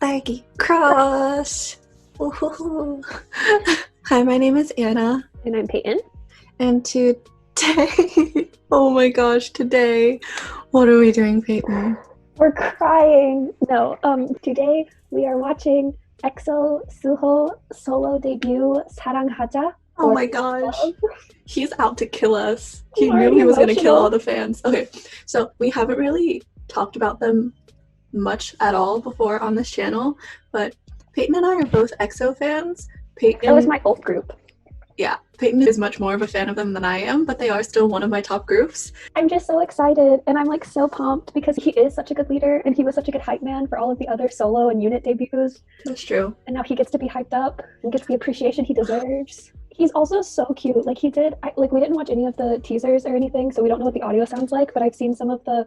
Spiky Cross! Woohoo. Hi, my name is Anna. And I'm Peyton. And today, oh my gosh, today, what are we doing, Peyton? We're crying. No, today we are watching EXO SUHO solo debut 사랑하자. Oh my gosh. He's out to kill us. He I'm knew he was going to kill emotional. all the fans. Okay, so we haven't really talked about them much at all before on this channel, but Peyton and I are both EXO fans. Peyton, That was my old group. Yeah, Peyton is much more of a fan of them than I am, but they are still one of my top groups. I'm just so excited, and I'm like so pumped because he is such a good leader, and he was such a good hype man for all of the other solo and unit debuts. That's true. And now he gets to be hyped up and gets the appreciation he deserves. He's also so cute. Like we didn't watch any of the teasers or anything, so we don't know what the audio sounds like, but I've seen some of the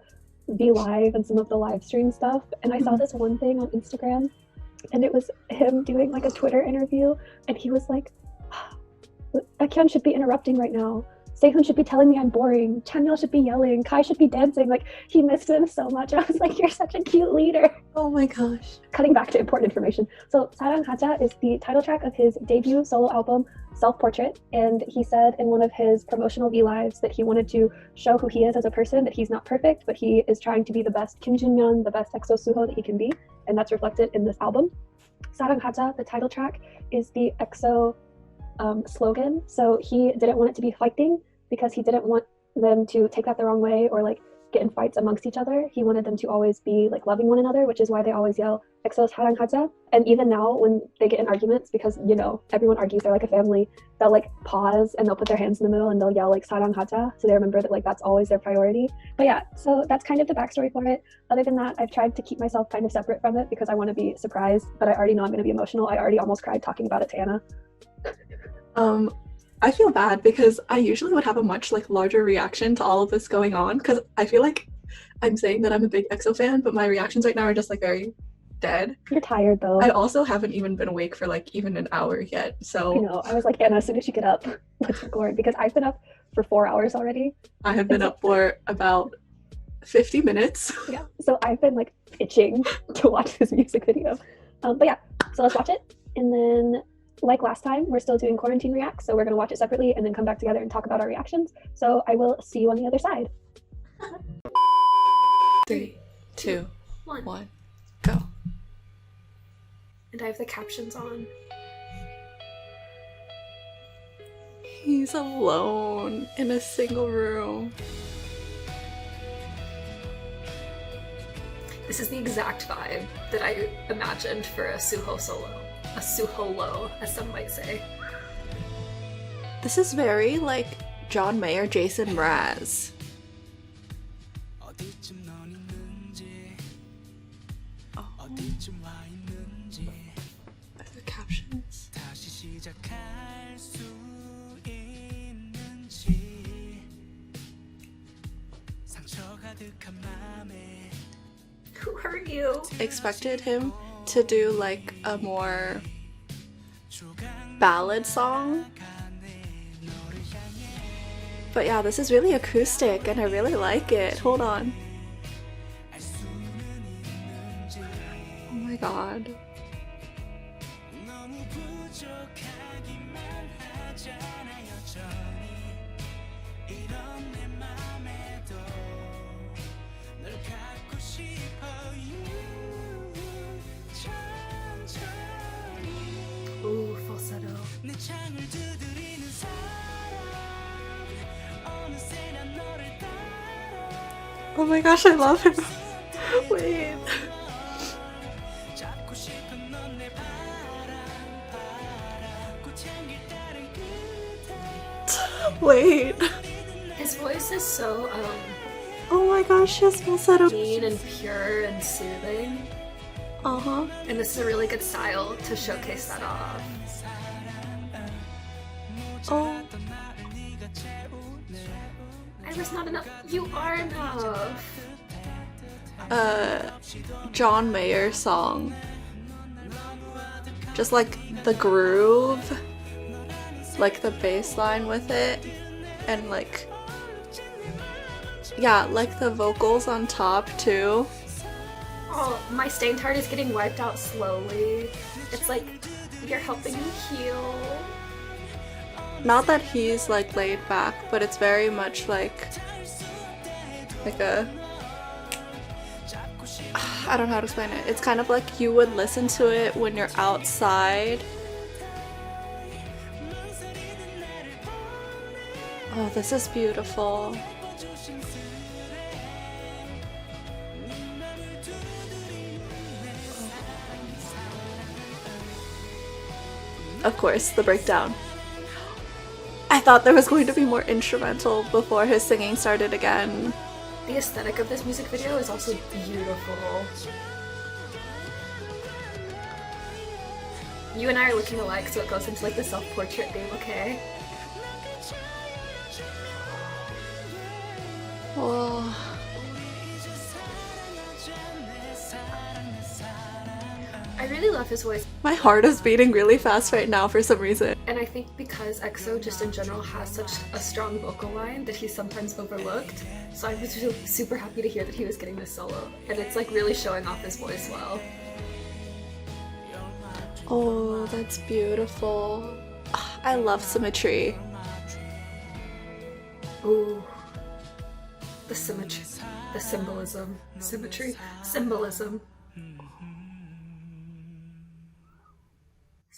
V Live and some of the live stream stuff, and I saw this one thing on Instagram, and it was him doing like a Twitter interview, and he was like, Akyon should be interrupting right now. Sehun should be telling me I'm boring. Chanyeol should be yelling. Kai should be dancing. Like, he missed him so much. I was like, you're such a cute leader. Oh my gosh. Cutting back to important information. So, 사랑하자 is the title track of his debut solo album, Self-Portrait. And he said in one of his promotional V-Lives that he wanted to show who he is as a person, that he's not perfect, but he is trying to be the best Kim Jin-yeon, the best EXO SUHO that he can be. And that's reflected in this album. 사랑하자, the title track, is the EXO slogan. So he didn't want it to be fighting because he didn't want them to take that the wrong way or like get in fights amongst each other. He wanted them to always be like loving one another, which is why they always yell EXO 사랑하자. And even now when they get in arguments, because you know everyone argues, they're like a family, they'll like pause and they'll put their hands in the middle and they'll yell like 사랑하자, so they remember that like that's always their priority. But yeah, so that's kind of the backstory for it. Other than that, I've tried to keep myself kind of separate from it because I want to be surprised, but I already know I'm going to be emotional. I already almost cried talking about it to Anna. I feel bad because I usually would have a much like larger reaction to all of this going on, because I feel like I'm saying that I'm a big EXO fan, but my reactions right now are just like very dead. You're tired though. I also haven't even been awake for like even an hour yet, so you know, I was like, Anna, as soon as you get up, let's record, because I've been up for 4 hours already. I have been up for about 50 minutes. Yeah, so I've been like itching to watch this music video. But yeah, so let's watch it, and then like last time, we're still doing quarantine reacts, so we're going to watch it separately and then come back together and talk about our reactions. So I will see you on the other side. 3, 2, 1, go. And I have the captions on. He's alone in a single room. This is the exact vibe that I imagined for a SUHO solo. A SUHOLO, as some might say. This is very like John Mayer, Jason Mraz. Oh. Are there captions? Who are you? Expected him to do like a more ballad song, but yeah, this is really acoustic and I really like it. Hold on. Oh my god. Ooh, falsetto. Oh my gosh, I love him. Wait. Wait. His voice is so, Oh my gosh, his falsetto. clean and pure and soothing. Uh-huh. And this is a really good style to showcase that off. Oh. I was not enough. You are enough. John Mayer song. Just like the groove, like the bass line with it, and like, yeah, like the vocals on top too. Oh, my stained heart is getting wiped out slowly. It's like you're helping me heal. Not that he's like laid back, but it's very much like a, I don't know how to explain it. It's kind of like you would listen to it when you're outside. Oh, this is beautiful. Of course, the breakdown. I thought there was going to be more instrumental before his singing started again. The aesthetic of this music video is also beautiful. You and I are looking alike, so it goes into like the self-portrait theme, okay? Oh. I really love his voice. My heart is beating really fast right now for some reason. And I think because EXO just in general has such a strong vocal line that he's sometimes overlooked. So I was really super happy to hear that he was getting this solo. And it's like really showing off his voice well. Oh, that's beautiful. I love symmetry. Ooh. The symmetry. The symbolism. Symmetry. Symbolism.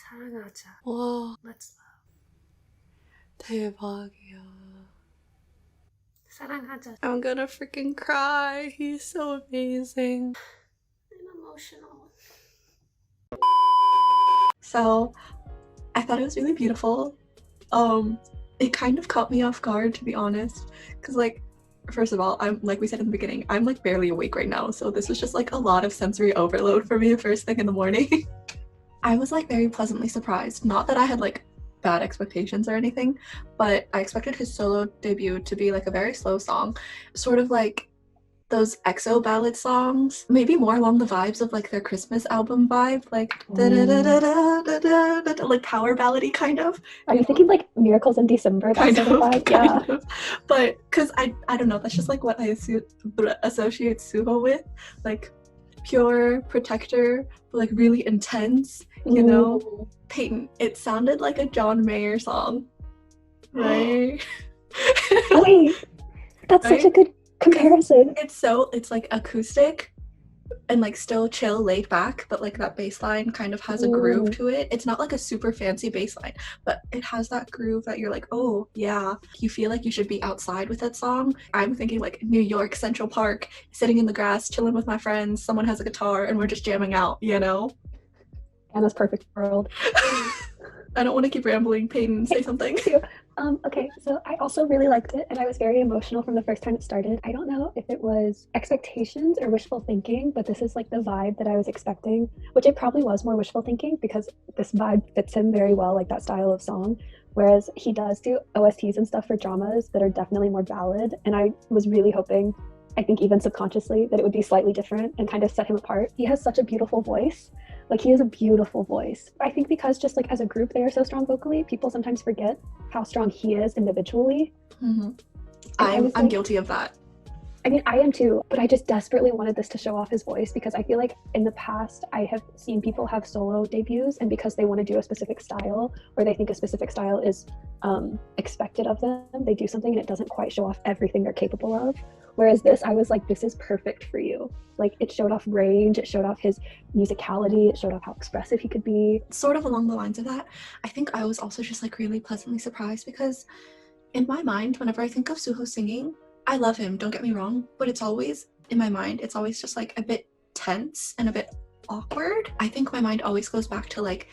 사랑하자. 와, Let's love. 대박이야. 사랑하자. I'm gonna freaking cry. He's so amazing. I'm emotional. So, I thought it was really beautiful. It kind of caught me off guard, to be honest, because like, first of all, I'm like we said in the beginning, I'm like barely awake right now, so this was just like a lot of sensory overload for me first thing in the morning. I was like very pleasantly surprised. Not that I had like bad expectations or anything, but I expected his solo debut to be like a very slow song, sort of like those EXO ballad songs, maybe more along the vibes of like their Christmas album vibe, like like power ballady kind of. Are you thinking like Miracles in December? That sort of vibe? Yeah. Of. But because I don't know, that's just like what I associate Suho with, like pure protector, but like really intense, you know. Peyton, it sounded like a John Mayer song, right? Wait, that's right? such a good comparison. It's like acoustic and like still chill, laid back, but like that bass line kind of has a groove to it. It's not like a super fancy bass line, but it has that groove that you're like, oh yeah, you feel like you should be outside with that song. I'm thinking like New York Central Park, sitting in the grass, chilling with my friends, someone has a guitar and we're just jamming out, you know? Anna's perfect world. I don't want to keep rambling. Peyton, say something. Okay, so I also really liked it, and I was very emotional from the first time it started. I don't know if it was expectations or wishful thinking, but this is like the vibe that I was expecting, which it probably was more wishful thinking because this vibe fits him very well, like that style of song. Whereas he does do OSTs and stuff for dramas that are definitely more ballad, and I was really hoping, I think even subconsciously, that it would be slightly different and kind of set him apart. He has such a beautiful voice. Like, he has a beautiful voice. I think because just like as a group they are so strong vocally, people sometimes forget how strong he is individually. Mm-hmm. I'm guilty of that. I mean, I am too, but I just desperately wanted this to show off his voice because I feel like in the past I have seen people have solo debuts, and because they want to do a specific style or they think a specific style is expected of them, they do something and it doesn't quite show off everything they're capable of. Whereas this, I was like, this is perfect for you. Like, it showed off range, it showed off his musicality, it showed off how expressive he could be. Sort of along the lines of that, I think I was also just like really pleasantly surprised because in my mind, whenever I think of Suho singing, I love him, don't get me wrong, but it's always, in my mind, it's always just like a bit tense and a bit awkward. I think my mind always goes back to like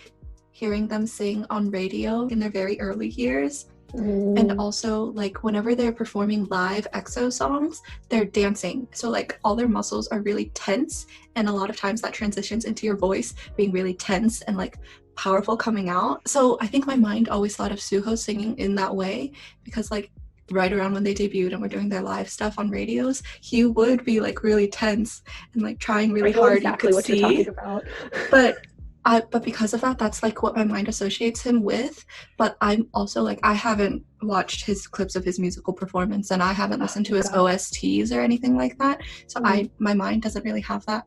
hearing them sing on radio in their very early years. And also like whenever they're performing live EXO songs, they're dancing, so like all their muscles are really tense, and a lot of times that transitions into your voice being really tense and like powerful coming out. So I think my mind always thought of Suho singing in that way because like right around when they debuted and were doing their live stuff on radios, he would be like really tense and like trying really hard. Exactly what you're talking about. But because of that, that's like what my mind associates him with. But I'm also like, I haven't watched his clips of his musical performance, and I haven't listened to his OSTs or anything like that. So my mind doesn't really have that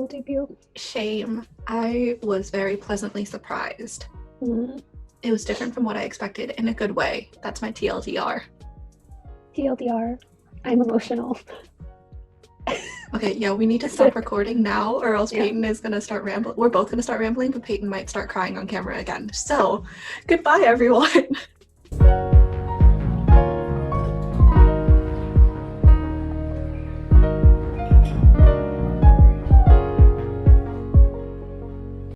solo debut. Shame. I was very pleasantly surprised. It was different from what I expected in a good way. That's my TLDR. TLDR. I'm emotional. Okay, yeah, we need to stop recording now or else Yeah. Peyton is going to start rambling. We're both going to start rambling, but Peyton might start crying on camera again. So, goodbye, everyone.